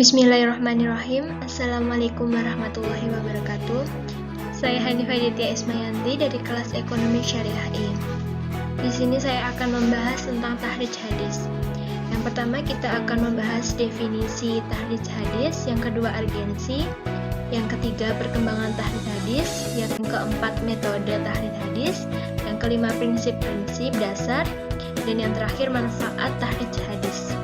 Bismillahirrahmanirrahim. Assalamualaikum warahmatullahi wabarakatuh. Saya Hanifah Ditya Ismayanti dari kelas Ekonomi Syariah I. Di sini saya akan membahas tentang tahrij hadis. Yang pertama kita akan membahas definisi tahrij hadis, yang kedua urgensi, yang ketiga perkembangan tahrij hadis, yang keempat metode tahrij hadis, yang kelima prinsip-prinsip dasar, dan yang terakhir manfaat tahrij hadis.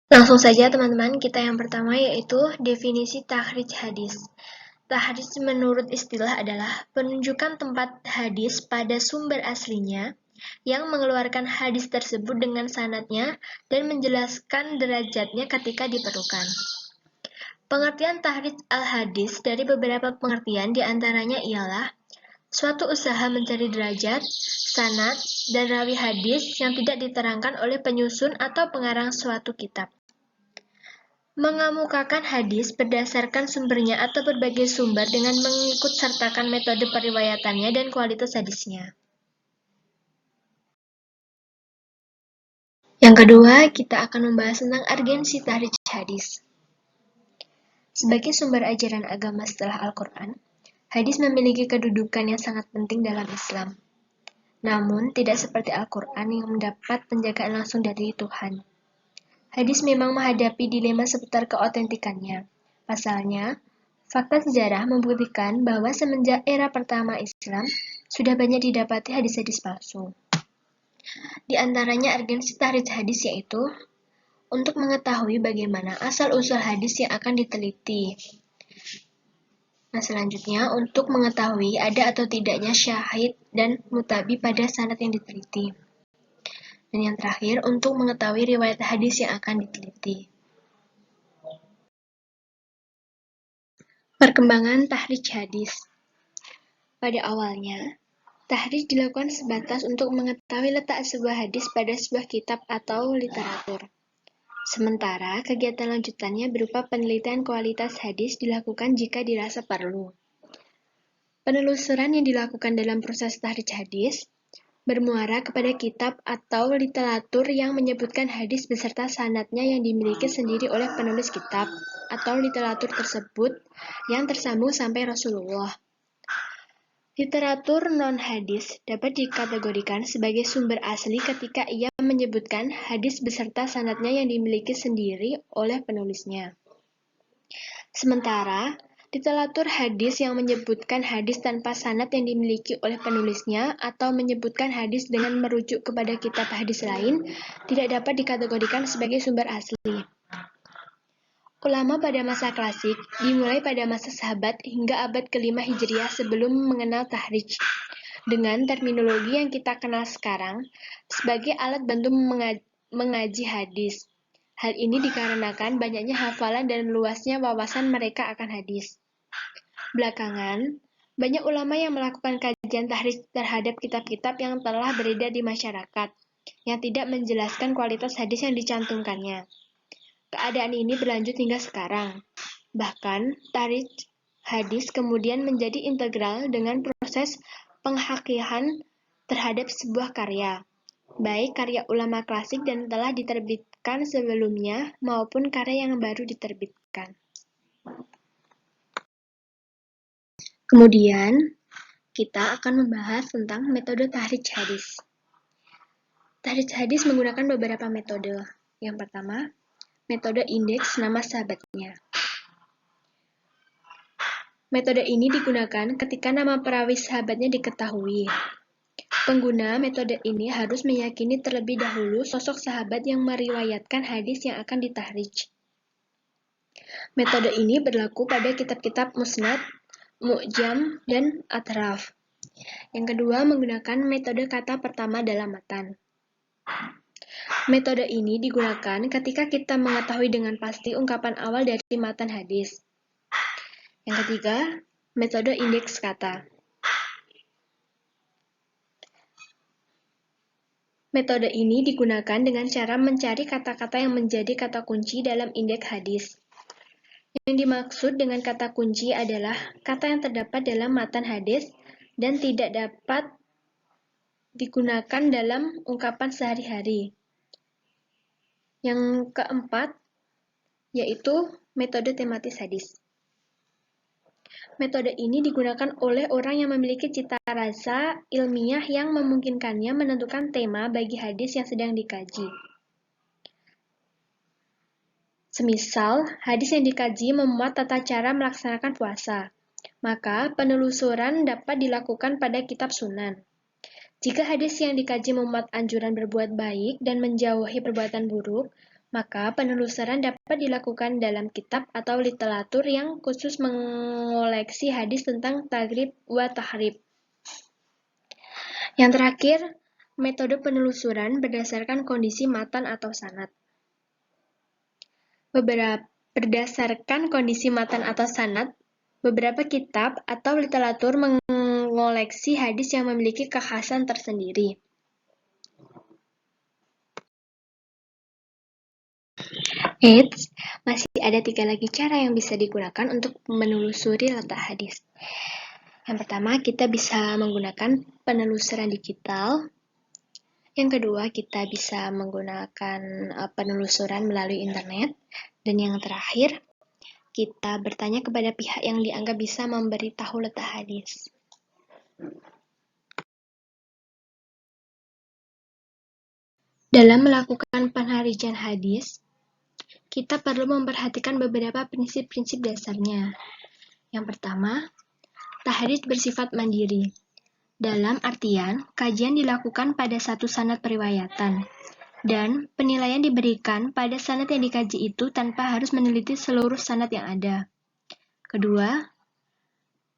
Langsung saja teman-teman, kita yang pertama yaitu definisi tahrij hadis. Tahrij menurut istilah adalah penunjukan tempat hadis pada sumber aslinya yang mengeluarkan hadis tersebut dengan sanadnya dan menjelaskan derajatnya ketika diperlukan. Pengertian tahrij al-hadis dari beberapa pengertian diantaranya ialah suatu usaha mencari derajat, sanad, dan rawi hadis yang tidak diterangkan oleh penyusun atau pengarang suatu kitab. Mengemukakan hadis berdasarkan sumbernya atau berbagai sumber dengan mengikut sertakan metode periwayatannya dan kualitas hadisnya. Yang kedua, kita akan membahas tentang urgensi tahrij hadis. Sebagai sumber ajaran agama setelah Al-Quran, hadis memiliki kedudukan yang sangat penting dalam Islam. Namun, tidak seperti Al-Quran yang mendapat penjagaan langsung dari Tuhan. Hadis memang menghadapi dilema seputar keautentikannya. Pasalnya, fakta sejarah membuktikan bahwa semenjak era pertama Islam, sudah banyak didapati hadis-hadis palsu. Di antaranya urgensi tahrij hadis yaitu untuk mengetahui bagaimana asal-usul hadis yang akan diteliti. Nah, selanjutnya untuk mengetahui ada atau tidaknya syahid dan mutabi pada sanad yang diteliti. Dan yang terakhir, untuk mengetahui riwayat hadis yang akan diteliti. Perkembangan tahrij hadis. Pada awalnya, tahrij dilakukan sebatas untuk mengetahui letak sebuah hadis pada sebuah kitab atau literatur. Sementara, kegiatan lanjutannya berupa penelitian kualitas hadis dilakukan jika dirasa perlu. Penelusuran yang dilakukan dalam proses tahrij hadis bermuara kepada kitab atau literatur yang menyebutkan hadis beserta sanadnya yang dimiliki sendiri oleh penulis kitab atau literatur tersebut yang tersambung sampai Rasulullah. Literatur non-hadis dapat dikategorikan sebagai sumber asli ketika ia menyebutkan hadis beserta sanadnya yang dimiliki sendiri oleh penulisnya. Sementara, literatur hadis yang menyebutkan hadis tanpa sanad yang dimiliki oleh penulisnya atau menyebutkan hadis dengan merujuk kepada kitab hadis lain tidak dapat dikategorikan sebagai sumber asli. Ulama pada masa klasik, dimulai pada masa sahabat hingga abad ke-5 Hijriah sebelum mengenal tahrij, dengan terminologi yang kita kenal sekarang sebagai alat bantu mengaji hadis. Hal ini dikarenakan banyaknya hafalan dan luasnya wawasan mereka akan hadis. Belakangan, banyak ulama yang melakukan kajian tahrij terhadap kitab-kitab yang telah beredar di masyarakat, yang tidak menjelaskan kualitas hadis yang dicantumkannya. Keadaan ini berlanjut hingga sekarang. Bahkan, tahrij hadis kemudian menjadi integral dengan proses penghakikan terhadap sebuah karya, baik karya ulama klasik dan telah diterbitkan sebelumnya maupun karya yang baru diterbitkan. Kemudian, kita akan membahas tentang metode tahrij hadis. Tahrij hadis menggunakan beberapa metode. Yang pertama, metode indeks nama sahabatnya. Metode ini digunakan ketika nama perawi sahabatnya diketahui. Pengguna metode ini harus meyakini terlebih dahulu sosok sahabat yang meriwayatkan hadis yang akan ditahrij. Metode ini berlaku pada kitab-kitab musnad, mu'jam, dan atraf. Yang kedua, menggunakan metode kata pertama dalam matan. Metode ini digunakan ketika kita mengetahui dengan pasti ungkapan awal dari matan hadis. Yang ketiga, metode indeks kata. Metode ini digunakan dengan cara mencari kata-kata yang menjadi kata kunci dalam indeks hadis. Yang dimaksud dengan kata kunci adalah kata yang terdapat dalam matan hadis dan tidak dapat digunakan dalam ungkapan sehari-hari. Yang keempat, yaitu metode tematis hadis. Metode ini digunakan oleh orang yang memiliki cita rasa ilmiah yang memungkinkannya menentukan tema bagi hadis yang sedang dikaji. Semisal, hadis yang dikaji memuat tata cara melaksanakan puasa, maka penelusuran dapat dilakukan pada kitab sunan. Jika hadis yang dikaji memuat anjuran berbuat baik dan menjauhi perbuatan buruk, maka penelusuran dapat dilakukan dalam kitab atau literatur yang khusus mengoleksi hadis tentang tagrib wa tahrib. Yang terakhir, metode penelusuran berdasarkan kondisi matan atau sanad. Berdasarkan kondisi matan atau sanad, beberapa kitab atau literatur mengoleksi hadis yang memiliki kekhasan tersendiri. Eits, masih ada 3 lagi cara yang bisa digunakan untuk menelusuri letak hadis. Yang pertama, kita bisa menggunakan penelusuran digital. Yang kedua, kita bisa menggunakan penelusuran melalui internet. Dan yang terakhir, kita bertanya kepada pihak yang dianggap bisa memberitahu letak hadis. Dalam melakukan penahrijan hadis, kita perlu memperhatikan beberapa prinsip-prinsip dasarnya. Yang pertama, tahrij bersifat mandiri. Dalam artian, kajian dilakukan pada satu sanad periwayatan, dan penilaian diberikan pada sanad yang dikaji itu tanpa harus meneliti seluruh sanad yang ada. Kedua,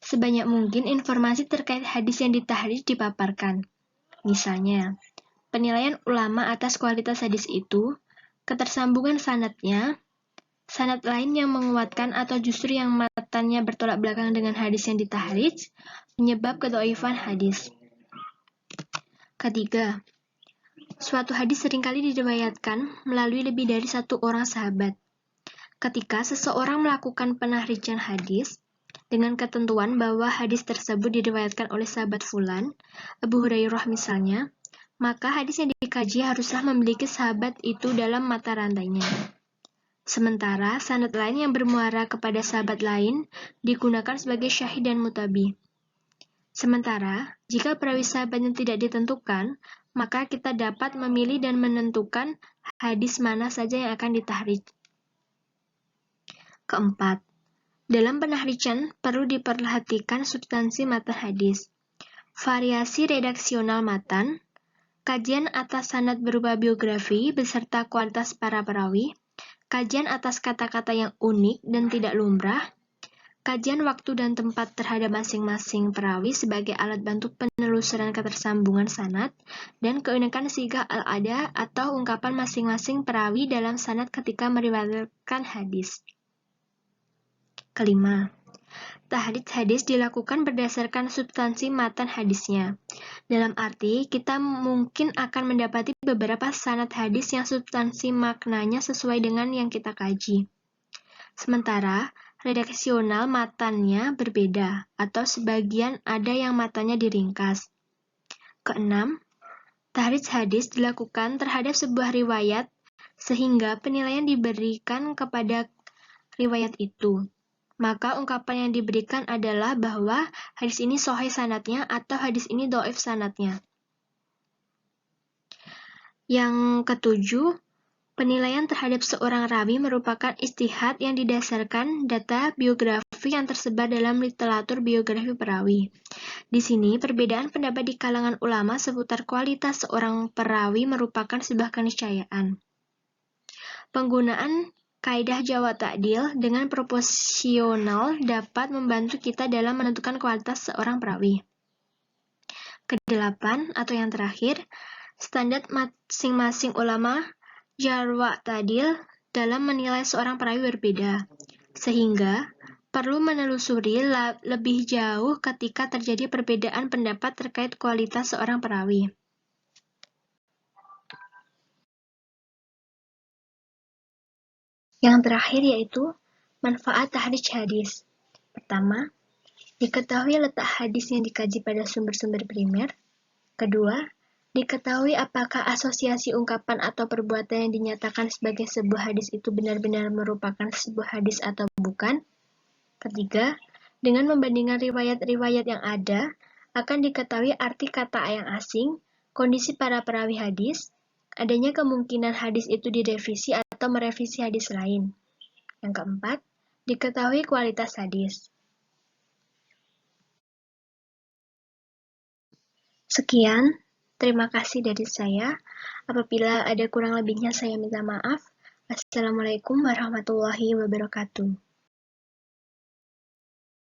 sebanyak mungkin informasi terkait hadis yang ditahrij dipaparkan. Misalnya, penilaian ulama atas kualitas hadis itu, ketersambungan sanadnya, sanad lain yang menguatkan atau justru yang matannya bertolak belakang dengan hadis yang ditahrij, penyebab kedhaifan hadis. Ketiga, suatu hadis seringkali diriwayatkan melalui lebih dari satu orang sahabat. Ketika seseorang melakukan penahrijan hadis, dengan ketentuan bahwa hadis tersebut diriwayatkan oleh sahabat fulan, Abu Hurairah misalnya, maka hadis yang dikaji haruslah memiliki sahabat itu dalam mata rantainya. Sementara sanad lain yang bermuara kepada sahabat lain digunakan sebagai syahid dan mutabi. Sementara, jika perawi sahabatnya tidak ditentukan, maka kita dapat memilih dan menentukan hadis mana saja yang akan ditahrij. Keempat, dalam penahrijan perlu diperhatikan substansi matan hadis, variasi redaksional matan, kajian atas sanad berupa biografi beserta kualitas para perawi, kajian atas kata-kata yang unik dan tidak lumrah, kajian waktu dan tempat terhadap masing-masing perawi sebagai alat bantu penelusuran ketersambungan sanad, dan keunikan sigah al-ada atau ungkapan masing-masing perawi dalam sanad ketika meriwayatkan hadis. Kelima, tahrij hadis dilakukan berdasarkan substansi matan hadisnya. Dalam arti, kita mungkin akan mendapati beberapa sanad hadis yang substansi maknanya sesuai dengan yang kita kaji. Sementara, redaksional matannya berbeda, atau sebagian ada yang matannya diringkas. Keenam, tahrij hadis dilakukan terhadap sebuah riwayat, sehingga penilaian diberikan kepada riwayat itu. Maka ungkapan yang diberikan adalah bahwa hadis ini sahih sanadnya atau hadis ini dhaif sanadnya. Yang ketujuh, penilaian terhadap seorang rawi merupakan ijtihad yang didasarkan data biografi yang tersebar dalam literatur biografi perawi. Di sini, perbedaan pendapat di kalangan ulama seputar kualitas seorang perawi merupakan sebuah keniscayaan. Penggunaan kaidah jawa ta'dil dengan proporsional dapat membantu kita dalam menentukan kualitas seorang perawi. Kedelapan, atau yang terakhir, standar masing-masing ulama jarwa ta'dil dalam menilai seorang perawi berbeda, sehingga perlu menelusuri lebih jauh ketika terjadi perbedaan pendapat terkait kualitas seorang perawi. Yang terakhir yaitu manfaat tahrij hadis. Pertama, Diketahui letak hadis yang dikaji pada sumber-sumber primer. Kedua, diketahui apakah asosiasi ungkapan atau perbuatan yang dinyatakan sebagai sebuah hadis itu benar-benar merupakan sebuah hadis atau bukan. Ketiga, dengan membandingkan riwayat-riwayat yang ada, akan diketahui arti kata yang asing, kondisi para perawi hadis, adanya kemungkinan hadis itu direvisi atau merevisi hadis lain. Yang keempat, diketahui kualitas hadis. Sekian, terima kasih dari saya. Apabila ada kurang lebihnya saya minta maaf. Assalamualaikum warahmatullahi wabarakatuh.